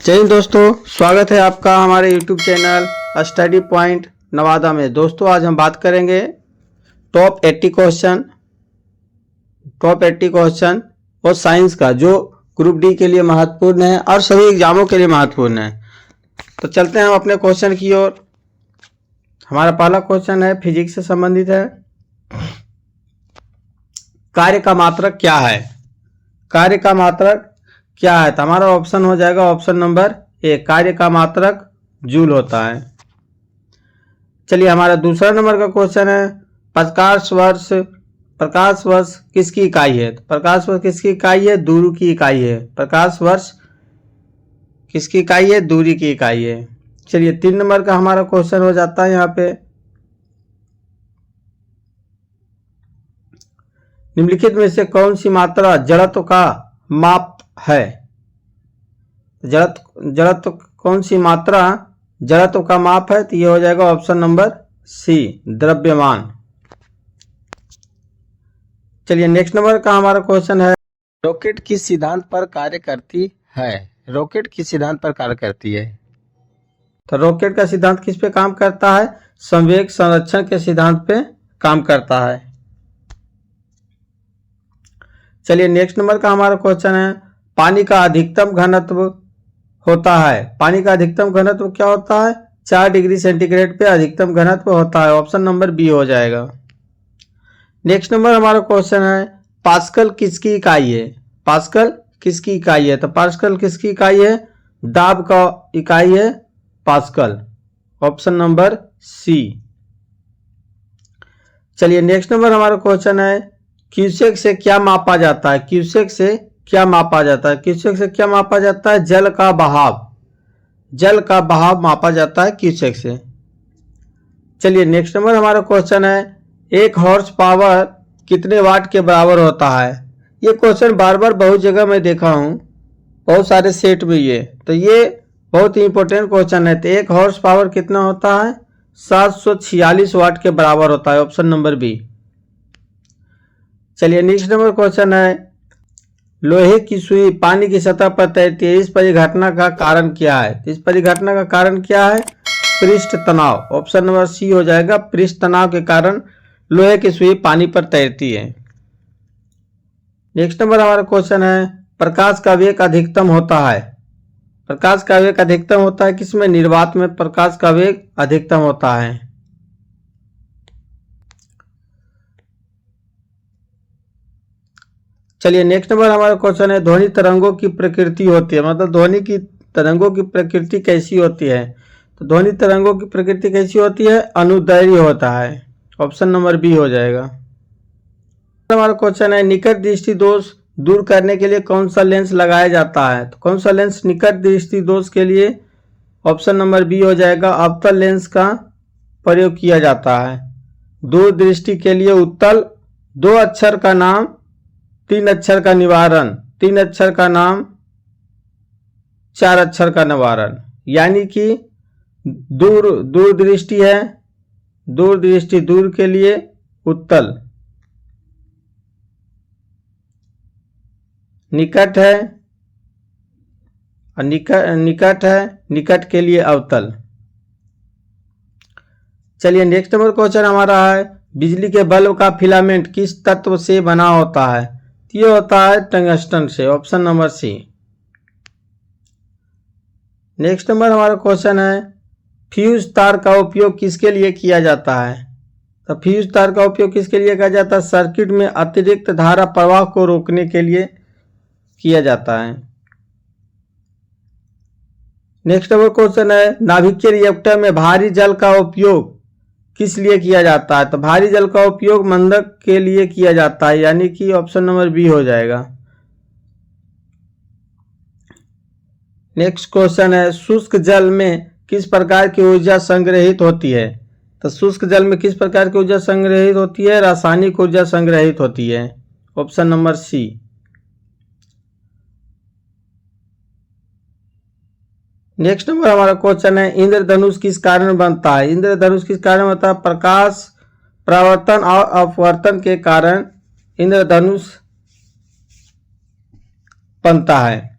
जय हिंद दोस्तों, स्वागत है आपका हमारे YouTube channel study point Nawada में। दोस्तों आज हम बात करेंगे टॉप 80 क्वेश्चन और साइंस का, जो ग्रुप डी के लिए महत्वपूर्ण है और सभी एग्जामों के लिए महत्वपूर्ण है। तो चलते हैं हम अपने क्वेश्चन की ओर। हमारा पहला क्वेश्चन है, फिजिक्स से संबंधित है। कार्य का मात्रक क्या है? कार्य का मात्रक क्या है? तो हमारा ऑप्शन हो जाएगा ऑप्शन नंबर ए, कार्य का मात्रक जूल होता है। चलिए हमारा दूसरा नंबर का क्वेश्चन है, प्रकाश वर्ष किसकी इकाई है? तो प्रकाश वर्ष किसकी इकाई है? दूरी की इकाई है। प्रकाश वर्ष किसकी इकाई है? दूरी की इकाई है। चलिए 3 नंबर का हमारा क्वेश्चन हो जाता है यहाँ पे, निम्नलिखित में से कौन सी मात्रा जड़त्व का माप है? जड़त्व कौन सी मात्रा जड़त्व का माप है? तो ये हो जाएगा ऑप्शन नंबर सी, द्रव्यमान। चलिए नेक्स्ट नंबर का हमारा क्वेश्चन है, रॉकेट किस सिद्धांत पर कार्य करती है? रॉकेट किस सिद्धांत पर कार्य करती है? तो रॉकेट का सिद्धांत किस पे काम करता है? संवेग संरक्षण के सिद्धांत पे काम करता है। चलिए नेक्स्ट नंबर का हमारा क्वेश्चन है, पानी का अधिकतम घनत्व होता है। पानी का अधिकतम घनत्व क्या होता है? 4 डिग्री सेंटीग्रेड पे अधिकतम घनत्व होता है। ऑप्शन नंबर बी हो जाएगा। नेक्स्ट नंबर हमारा क्वेश्चन है, पास्कल किसकी इकाई है? पास्कल किसकी इकाई है? तो पास्कल किसकी इकाई है? दाब का इकाई है पास्कल। Option number C. चलिए नेक्स्ट नंबर हमारा क्वेश्चन है, क्यूसेक से क्या मापा जाता है? क्यूसेक से क्या मापा जाता है? क्यूसेक से क्या मापा जाता है? जल का बहाव। जल का बहाव मापा जाता है क्यूसेक से। चलिए नेक्स्ट नंबर हमारा क्वेश्चन है, 1 हॉर्स पावर कितने वाट के बराबर होता है? ये क्वेश्चन बार बार बहुत जगह मैं देखा हूँ, बहुत सारे सेट में ये, तो ये बहुत ही इंपॉर्टेंट क्वेश्चन है। तो 1 हॉर्स पावर कितना होता है? 746 वाट के बराबर होता है। Option number B. चलिए नेक्स्ट नंबर क्वेश्चन है, लोहे की सुई पानी की सतह पर तैरती है, इस परिघटना का कारण क्या है? इस परिघटना का कारण क्या है? पृष्ठ तनाव। ऑप्शन नंबर सी हो जाएगा, पृष्ठ तनाव के कारण लोहे की सुई पानी पर तैरती है। नेक्स्ट नंबर हमारा क्वेश्चन है, प्रकाश का वेग अधिकतम होता है। प्रकाश का वेग अधिकतम होता है किसमें? निर्वात में प्रकाश का वेग अधिकतम होता है। चलिए नेक्स्ट नंबर हमारा क्वेश्चन है, ध्वनि तरंगों की प्रकृति होती है, मतलब ध्वनि की तरंगों की प्रकृति कैसी होती है? तो ध्वनि तरंगों की प्रकृति कैसी होती है? अनुदैर्घ्य होता है। ऑप्शन नंबर बी हो जाएगा। हमारा क्वेश्चन है, निकट दृष्टि दोष दूर करने के लिए कौन सा लेंस लगाया जाता है? तो कौन सा लेंस निकट दृष्टि दोष के लिए? ऑप्शन नंबर बी हो जाएगा, अवतल लेंस का प्रयोग किया जाता है। दूर दृष्टि के लिए उत्तल, 2 अक्षर का नाम 3 अक्षर का निवारण, 3 अक्षर का नाम 4 अक्षर का निवारण, यानी कि दूर दृष्टि है, दूर दृष्टि दूर के लिए उत्तल, निकट है और निकट है, निकट के लिए अवतल। चलिए नेक्स्ट नंबर क्वेश्चन हमारा है, बिजली के बल्ब का फिलामेंट किस तत्व से बना होता है? ये होता है टंगस्टन से। Option number C. Next number हमारा क्वेश्चन है, फ्यूज तार का उपयोग किसके लिए किया जाता है? तो फ्यूज तार का उपयोग किसके लिए किया जाता है? सर्किट में अतिरिक्त धारा प्रवाह को रोकने के लिए किया जाता है। नेक्स्ट नंबर क्वेश्चन है, नाभिकीय रिएक्टर में भारी जल का उपयोग किस लिए किया जाता है? तो भारी जल का उपयोग मंदक के लिए किया जाता है, यानी कि ऑप्शन नंबर बी हो जाएगा। नेक्स्ट क्वेश्चन है, शुष्क जल में किस प्रकार की ऊर्जा संग्रहित होती है? तो शुष्क जल में किस प्रकार की ऊर्जा संग्रहित होती है? रासायनिक ऊर्जा संग्रहित होती है। Option number C. Next number हमारा क्वेश्चन है, इंद्रधनुष किस कारण बनता है? इंद्रधनुष किस कारण बनता है? प्रकाश परावर्तन और अपवर्तन के कारण इंद्रधनुष बनता है।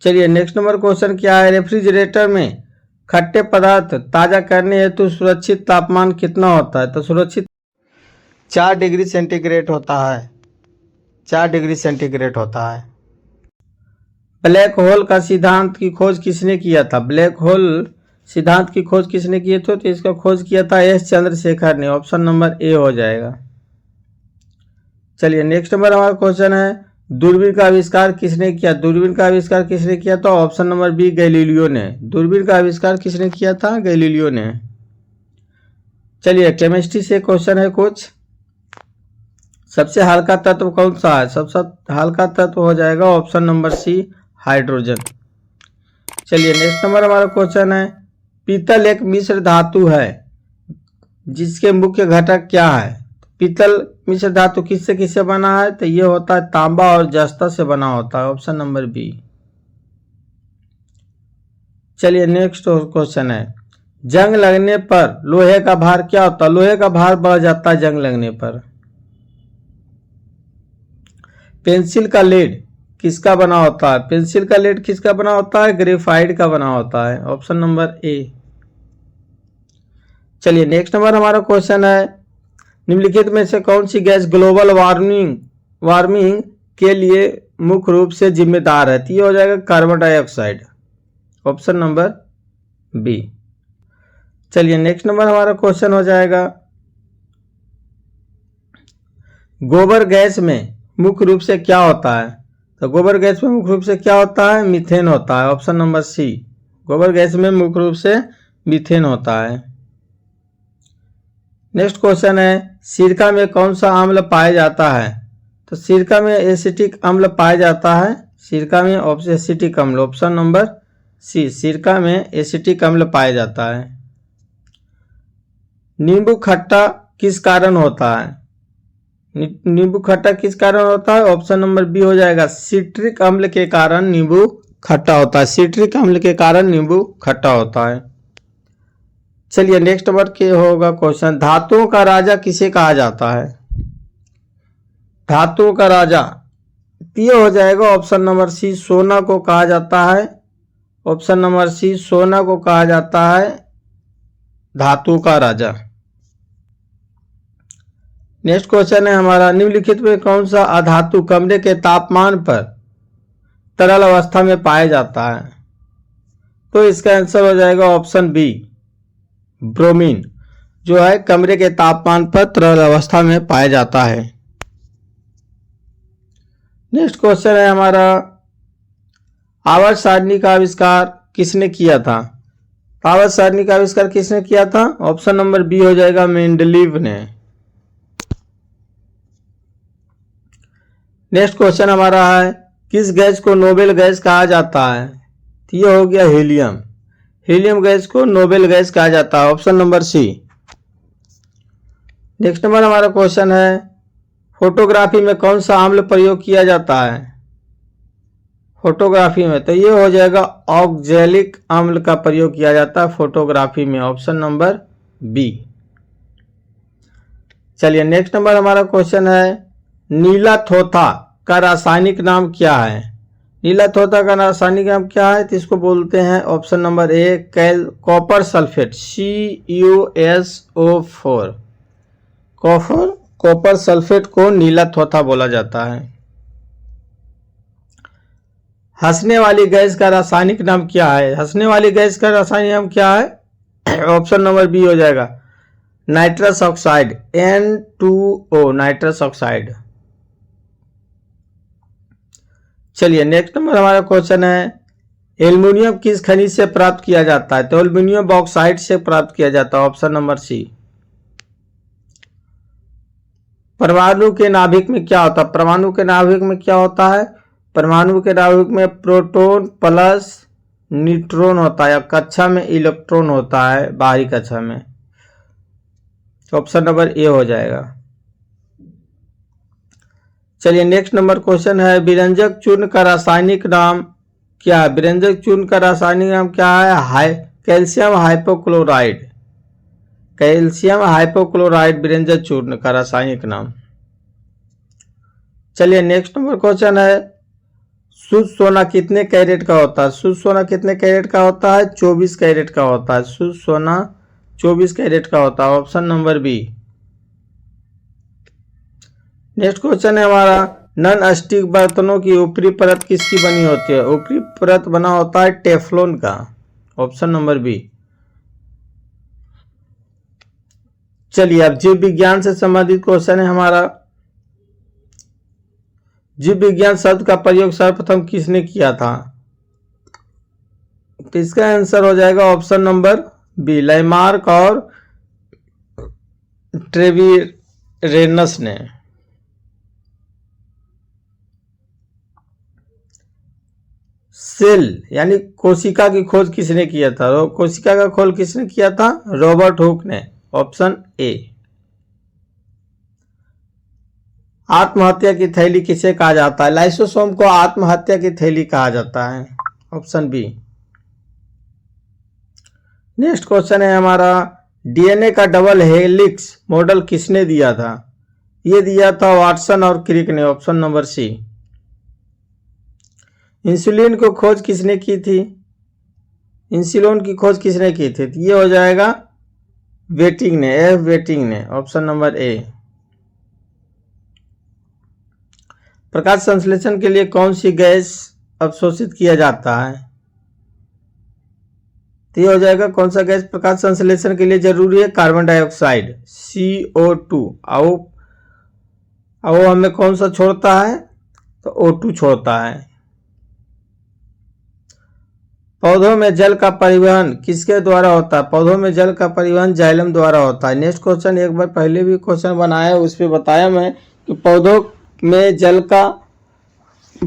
चलिए नेक्स्ट नंबर क्वेश्चन क्या है, रेफ्रिजरेटर में खट्टे पदार्थ ताज़ा करने हेतु सुरक्षित तापमान कितना होता है? तो सुरक्षित 4 डिग्री सेंटीग्रेड होता है, 4 डिग्री सेंटीग्रेड होता है। ब्लैक होल का सिद्धांत की खोज किसने किया था? ब्लैक होल सिद्धांत की खोज किसने किए थे? तो इसका खोज किया था एस चंद्रशेखर ने। ऑप्शन नंबर ए हो जाएगा। चलिए नेक्स्ट नंबर हमारा क्वेश्चन है, दूरबीन का आविष्कार किसने किया? दूरबीन का आविष्कार किसने किया? तो ऑप्शन नंबर बी गैलीलियो ने। दूरबीन का आविष्कार किसने किया था? गैलीलियो ने। चलिए केमिस्ट्री से क्वेश्चन है कुछ। सबसे हल्का तत्व कौन सा है? सबसे हल्का तत्व हो जाएगा ऑप्शन नंबर सी हाइड्रोजन। चलिए नेक्स्ट नंबर हमारा क्वेश्चन है, पीतल एक मिश्र धातु है जिसके मुख्य घटक क्या है? पीतल मिश्र धातु किससे किससे बना है? तो ये होता है तांबा और जस्ता से बना होता है। Option number B. चलिए नेक्स्ट क्वेश्चन है, जंग लगने पर लोहे का भार क्या होता है? लोहे का भार बढ़ जाता है जंग लगने पर। पेंसिल का लीड किसका बना होता है? पेंसिल का लीड किसका बना होता है? ग्रेफाइट का बना होता है। ऑप्शन नंबर ए। चलिए नेक्स्ट नंबर हमारा क्वेश्चन है, निम्नलिखित में से कौन सी गैस ग्लोबल वार्मिंग के लिए मुख्य रूप से जिम्मेदार है? तो ये हो जाएगा carbon dioxide. Option number B. चलिए नेक्स्ट नंबर हमारा क्वेश्चन हो जाएगा, गोबर गैस में मुख्य रूप से क्या होता है? तो गोबर गैस में मुख्य रूप से क्या होता है? मीथेन होता है। Option number C. गोबर गैस में मुख्य रूप से मीथेन होता है। नेक्स्ट क्वेश्चन है, सिरका में कौन सा अम्ल पाया जाता है? तो सिरका में एसिटिक अम्ल पाया जाता है। सिरका में एसिटिक अम्ल। ऑप्शन नंबर सी, सिरका में एसिटिक अम्ल पाया जाता है। नींबू खट्टा किस कारण होता है? नींबू खट्टा किस कारण होता है? ऑप्शन नंबर बी हो जाएगा, सिट्रिक अम्ल के कारण नींबू खट्टा होता है। सिट्रिक अम्ल के कारण नींबू खट्टा होता है। चलिए नेक्स्ट नंबर के होगा क्वेश्चन, धातुओं का राजा किसे कहा जाता है? धातुओं का राजा ये हो जाएगा ऑप्शन नंबर सी, सोना को कहा जाता है। ऑप्शन नंबर सी, सोना को कहा जाता है धातु का राजा। नेक्स्ट क्वेश्चन है हमारा, निम्नलिखित में कौन सा अधातु कमरे के तापमान पर तरल अवस्था में पाया जाता है? तो इसका आंसर हो जाएगा ऑप्शन बी, ब्रोमीन, जो है कमरे के तापमान पर तरल अवस्था में पाया जाता है। नेक्स्ट क्वेश्चन है हमारा, आवर्त सारणी का आविष्कार किसने किया था? आवर्त सारणी का आविष्कार किसने किया था? ऑप्शन नंबर बी हो जाएगा, मेंडलीव ने। नेक्स्ट क्वेश्चन हमारा है, किस गैस को नोबेल गैस कहा जाता है? तो ये हो गया हीलियम। हीलियम गैस को नोबेल गैस कहा जाता है। Option number C. Next number हमारा क्वेश्चन है, फोटोग्राफी में कौन सा अम्ल प्रयोग किया जाता है? फोटोग्राफी में तो ये हो जाएगा, ऑक्जेलिक अम्ल का प्रयोग किया जाता है फोटोग्राफी में। Option number B. चलिए नेक्स्ट नंबर हमारा क्वेश्चन है, नीला थोथा का रासायनिक नाम क्या है? नीला थोथा का रासायनिक नाम क्या है? तो इसको बोलते हैं ऑप्शन नंबर ए, copper sulphate, CuSO4। Copper sulphate को नीला थोथा बोला जाता है। हंसने वाली गैस का रासायनिक नाम क्या है? हंसने वाली गैस का रासायनिक नाम क्या है? ऑप्शन नंबर बी हो जाएगा, nitrous oxide, N2O, nitrous oxide. चलिए नेक्स्ट नंबर हमारा क्वेश्चन है, एल्युमिनियम किस खनिज से प्राप्त किया जाता है? तो एल्युमिनियम बॉक्साइट से प्राप्त किया जाता है। Option number C. परमाणु के नाभिक में क्या होता है? परमाणु के नाभिक में क्या होता है? परमाणु के नाभिक में प्रोटॉन प्लस न्यूट्रॉन होता है, या कक्षा में इलेक्ट्रॉन होता है, बाहरी कक्षा में। ऑप्शन नंबर ए हो जाएगा। चलिए नेक्स्ट नंबर क्वेश्चन है, विरंजक चूर्ण का रासायनिक नाम क्या है? विरंजक चूर्ण का रासायनिक नाम क्या है? Calcium hypochlorite. कैल्शियम हाइपोक्लोराइड विरंजक चूर्ण का रासायनिक नाम। चलिए नेक्स्ट नंबर क्वेश्चन है, शुद्ध सोना कितने कैरेट का होता है? शुद्ध सोना कितने कैरेट का होता है? 24 कैरेट का होता है। शुद्ध सोना 24 कैरेट का होता है। Option number B. Next question है हमारा, नॉन स्टिक बर्तनों की ऊपरी परत किसकी बनी होती है? ऊपरी परत बना होता है टेफ्लॉन का। Option number B. चलिए अब जीव विज्ञान से संबंधित क्वेश्चन है हमारा। जीव विज्ञान शब्द का प्रयोग सर्वप्रथम किसने किया था? तो इसका आंसर हो जाएगा ऑप्शन नंबर बी, लैमार्क और ट्रेविरेनस ने। सेल यानी कोशिका की खोज किसने किया था? कोशिका का खोज किसने किया था? रॉबर्ट हुक ने। Option A. आत्महत्या की थैली किसे कहा जाता है? लाइसोसोम को आत्महत्या की थैली कहा जाता है। Option B. नेक्स्ट क्वेश्चन है हमारा, डीएनए का डबल हेलिक्स मॉडल किसने दिया था? ये दिया था वाटसन और क्रिक ने। ऑप्शन नंबर सी। इंसुलिन को खोज किसने की थी? इंसुलिन की खोज किसने की थी? ये हो जाएगा वेटिंग ने, एफ वेटिंग ने। Option number A. प्रकाश संश्लेषण के लिए कौन सी गैस अवशोषित किया जाता है? तो ये हो जाएगा कौन सा गैस प्रकाश संश्लेषण के लिए जरूरी है? Carbon dioxide, CO2। वो हमें कौन सा छोड़ता है? तो O2 छोड़ता है। पौधों में जल का परिवहन किसके द्वारा होता है? पौधों में जल का परिवहन जाइलम द्वारा होता है। नेक्स्ट क्वेश्चन एक बार पहले भी क्वेश्चन बनाया, उस पर बताया मैं कि पौधों में जल का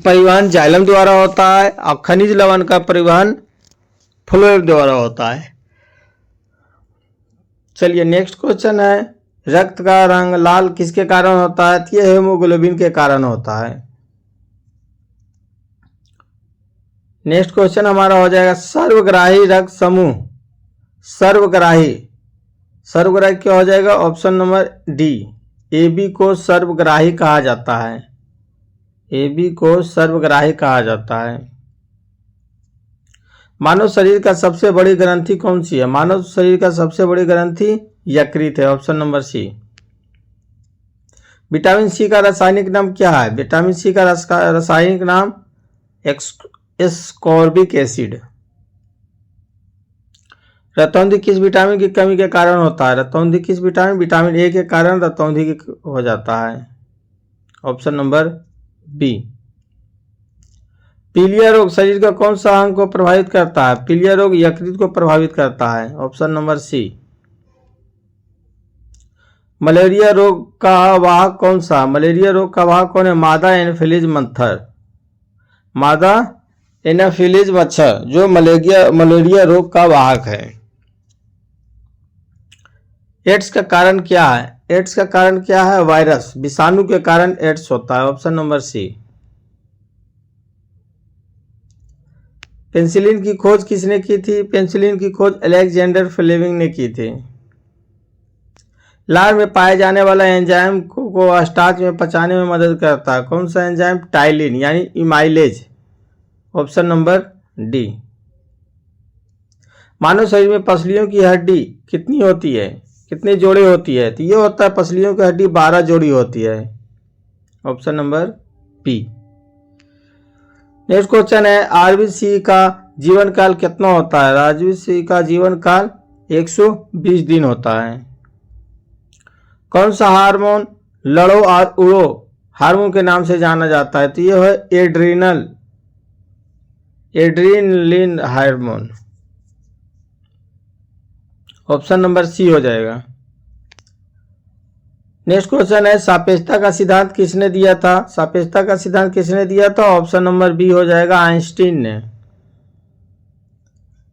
परिवहन जाइलम द्वारा होता है और खनिज लवण का परिवहन फ्लोएम द्वारा होता है। चलिए नेक्स्ट क्वेश्चन है, रक्त का रंग लाल किसके कारण होता है? ये हेमोग्लोबिन के कारण होता है। नेक्स्ट क्वेश्चन हमारा हो जाएगा, सर्वग्राही रक्त समूह। सर्वग्राही क्या हो जाएगा? ऑप्शन नंबर डी, AB को सर्वग्राही कहा जाता है। AB को सर्वग्राही कहा जाता है। मानव शरीर का सबसे बड़ी ग्रंथि कौन सी है? मानव शरीर का सबसे बड़ी ग्रंथि यकृत है। Option number C. Vitamin C का रासायनिक नाम क्या है? विटामिन सी का रासायनिक नाम एस्कॉर्बिक एसिड। रतौंधी किस विटामिन की कमी के कारण होता है? रतौंधी किस विटामिन? विटामिन ए के कारण रतौंधी हो जाता है। Option number B. पीलिया रोग शरीर का कौन सा अंग को प्रभावित करता है? पीलिया रोग यकृत को प्रभावित करता है। ऑप्शन नंबर सी। मलेरिया रोग का वाहक कौन सा? मलेरिया रोग का वाहक कौन है? मादा एनाफिलीज मच्छर। मादा एनाफिलीज मच्छर जो मलेरिया रोग का वाहक है। एड्स का कारण क्या है? एड्स का कारण क्या है? वायरस, विषाणु के कारण एड्स होता है। ऑप्शन नंबर सी। पेंसिलिन की खोज किसने की थी? पेंसिलिन की खोज अलेक्जेंडर फ्लेमिंग ने की थी। लार में पाए जाने वाला एंजाइम को स्टार्च में पचाने में मदद करता है। कौन सा एंजाइम? टाइलिन यानी इमाइलेज। Option number D. मानव शरीर में पसलियों की हड्डी कितनी होती है? कितने जोड़े होती है? तो ये होता है पसलियों की हड्डी 12 जोड़ी होती है। Option number B. Next question है, आरबीसी का जीवन काल कितना होता है? आरबीसी का जीवन काल 120 दिन होता है। कौन सा हार्मोन लड़ो और उड़ो हार्मोन के नाम से जाना जाता है? तो ये है adrenaline hormone. Option number C हो जाएगा। नेक्स्ट क्वेश्चन है, सापेक्षता का सिद्धांत किसने दिया था? सापेक्षता का सिद्धांत किसने दिया था? ऑप्शन नंबर बी हो जाएगा, आइंस्टीन ने।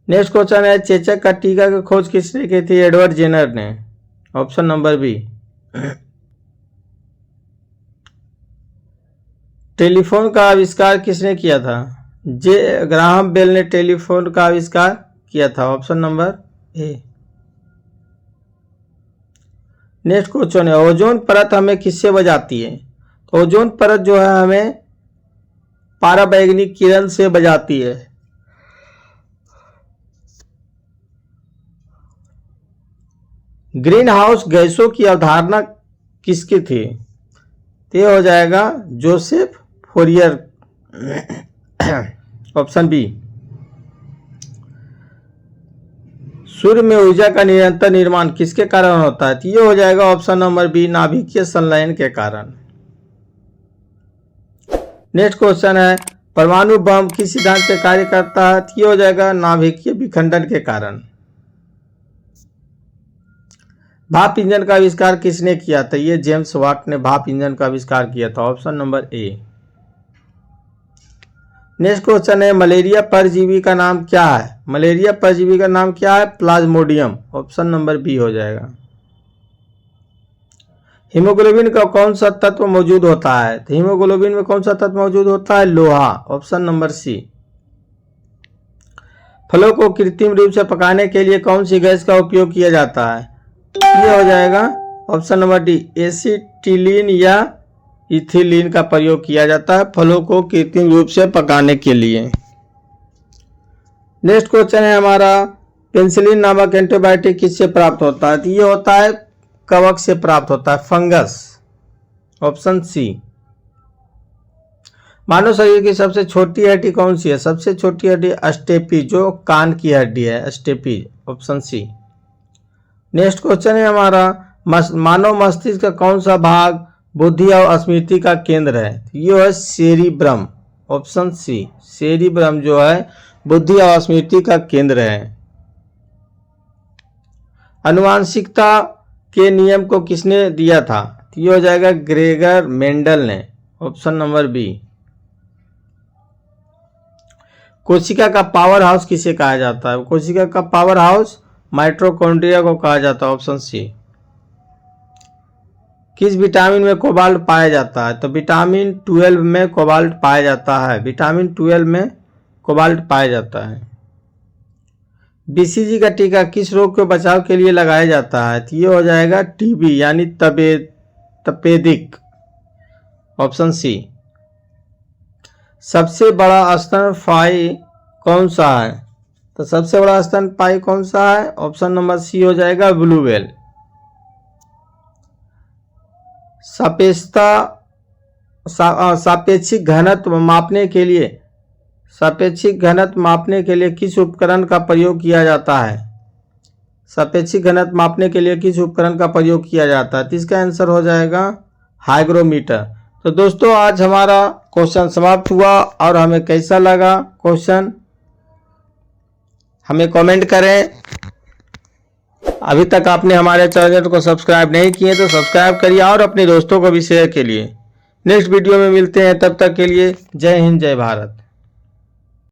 नेक्स्ट क्वेश्चन है, चेचक का टीका की खोज किसने की थी? एडवर्ड जेनर ने। Option number B. टेलीफोन का आविष्कार किसने किया था? ग्राहम बेल ने टेलीफोन का आविष्कार किया था। ऑप्शन नंबर ए। नेक्स्ट क्वेश्चन है, ओजोन परत हमें किससे बचाती है? तो ओजोन परत जो है हमें पराबैंगनी किरण से बचाती है। ग्रीन हाउस गैसों की अवधारणा किसकी थी? तो ये हो जाएगा जोसेफ फोरियर, ऑप्शन बी। सूर्य में ऊर्जा का निरंतर निर्माण किसके कारण होता है? तो ये हो जाएगा ऑप्शन नंबर बी, नाभिकीय संलयन के कारण। नेक्स्ट क्वेश्चन है, परमाणु बम किस सिद्धांत पे कार्य करता है? तो ये हो जाएगा नाभिकीय विखंडन के कारण। भाप इंजन का आविष्कार किसने किया था? ये जेम्स वाट ने भाप इंजन का आविष्कार किया था, ऑप्शन नंबर ए। नेक्स्ट क्वेश्चन है, मलेरिया परजीवी का नाम क्या है? मलेरिया परजीवी का नाम क्या है? प्लाज्मोडियम, ऑप्शन नंबर बी हो जाएगा। हीमोग्लोबिन का कौन सा तत्व मौजूद होता है? तो हीमोग्लोबिन में कौन सा तत्व मौजूद होता है? लोहा, ऑप्शन नंबर सी। फलों को कृत्रिम रूप से पकाने के लिए कौन सी गैस का उपयोग किया जाता है? ये हो जाएगा ऑप्शन नंबर डी, एसिटिलीन या इथिलीन का प्रयोग किया जाता है फलों को कृत्रिम रूप से पकाने के लिए। नेक्स्ट क्वेश्चन है हमारा, पेनिसिलिन नामक एंटीबायोटिक किससे प्राप्त होता है? तो ये होता है कवक से प्राप्त होता है, फंगस, ऑप्शन सी। मानव शरीर की सबसे छोटी हड्डी कौन सी है? सबसे छोटी हड्डी अस्टेपीज, जो कान की हड्डी है, अस्टेपीज, ऑप्शन सी। नेक्स्ट क्वेश्चन है हमारा, मानव मस्तिष्क का कौन सा भाग बुद्धि और स्मृति का केंद्र है? ये है सेरिब्रम, ऑप्शन सी। सेरिब्रम जो है बुद्धि और स्मृति का केंद्र है। आनुवांशिकता के नियम को किसने दिया था? ये हो जाएगा ग्रेगर मेंडल ने, ऑप्शन नंबर बी। कोशिका का पावर हाउस किसे कहा जाता है? कोशिका का पावर हाउस माइटोकॉन्ड्रिया को कहा जाता है, ऑप्शन सी। किस विटामिन में कोबाल्ट पाया जाता है? तो विटामिन 12 में कोबाल्ट पाया जाता है, विटामिन 12 में कोबाल्ट पाया जाता है। बीसीजी का टीका किस रोग के बचाव के लिए लगाया जाता है? तो ये हो जाएगा टीबी यानी तपेदिक, ऑप्शन सी। सबसे बड़ा स्तनपायी कौन सा है? तो सबसे बड़ा स्तनपायी कौन सा है? ऑप्शन नंबर सी हो जाएगा ब्लू व्हेल। सापेक्षिक घनत्व मापने के लिए किस उपकरण का प्रयोग किया जाता है? सापेक्षिक घनत्व मापने के लिए किस उपकरण का प्रयोग किया जाता है? तो इसका आंसर हो जाएगा हाइग्रोमीटर। तो दोस्तों आज हमारा क्वेश्चन समाप्त हुआ और हमें कैसा लगा क्वेश्चन हमें कमेंट करें। अभी तक आपने हमारे चैनल को सब्सक्राइब नहीं किए तो सब्सक्राइब करिए और अपने दोस्तों को भी शेयर करिए। नेक्स्ट वीडियो में मिलते हैं, तब तक के लिए जय हिंद, जय भारत।